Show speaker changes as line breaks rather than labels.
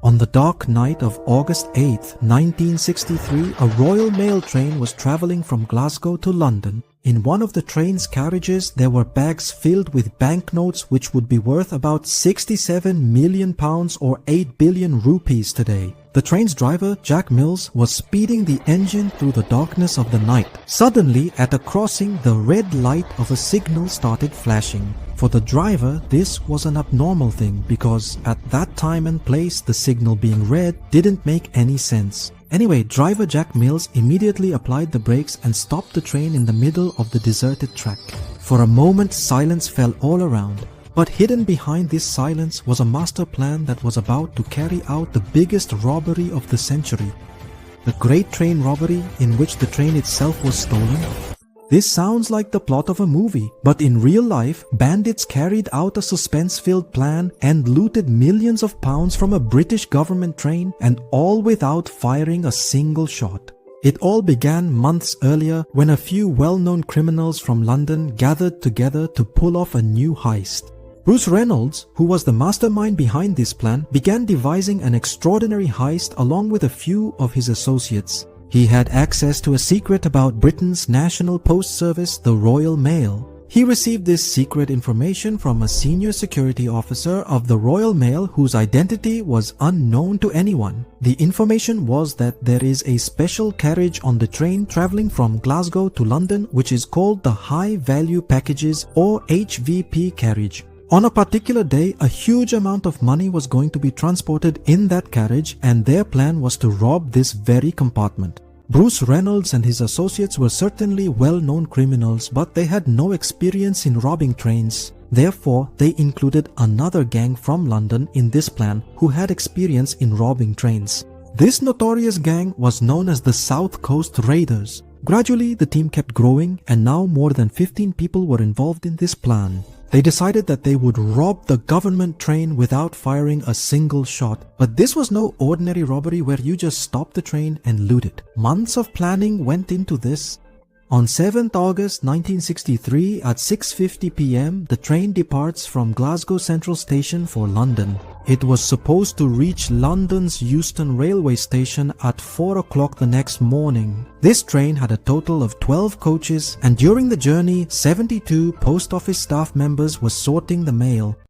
On the dark night of August 8, 1963, a Royal Mail train was travelling from Glasgow to London. In one of the train's carriages, there were bags filled with banknotes which would be worth about £67 million or 8 billion rupees today. The train's driver, Jack Mills, was speeding the engine through the darkness of the night. Suddenly, at a crossing, the red light of a signal started flashing. For the driver, this was an abnormal thing because at that time and place, the signal being red didn't make any sense. Anyway, driver Jack Mills immediately applied the brakes and stopped the train in the middle of the deserted track. For a moment, silence fell all around. But hidden behind this silence was a master plan that was about to carry out the biggest robbery of the century. The Great Train Robbery, in which the train itself was stolen. This sounds like the plot of a movie, but in real life, bandits carried out a suspense-filled plan and looted millions of pounds from a British government train, and all without firing a single shot. It all began months earlier when a few well-known criminals from London gathered together to pull off a new heist. Bruce Reynolds, who was the mastermind behind this plan, began devising an extraordinary heist along with a few of his associates. He had access to a secret about Britain's national post service, the Royal Mail. He received this secret information from a senior security officer of the Royal Mail whose identity was unknown to anyone. The information was that there is a special carriage on the train travelling from Glasgow to London which is called the High Value Packages or HVP carriage. On a particular day, a huge amount of money was going to be transported in that carriage, and their plan was to rob this very compartment. Bruce Reynolds and his associates were certainly well-known criminals, but they had no experience in robbing trains. Therefore, they included another gang from London in this plan who had experience in robbing trains. This notorious gang was known as the South Coast Raiders. Gradually, the team kept growing, and now more than 15 people were involved in this plan. They decided that they would rob the government train without firing a single shot. But this was no ordinary robbery where you just stop the train and loot it. Months of planning went into this. On 7th August 1963 at 6:50 p.m, the train departs from Glasgow Central Station for London. It was supposed to reach London's Euston railway station at 4 o'clock the next morning. This train had a total of 12 coaches, and during the journey, 72 post office staff members were sorting the mail.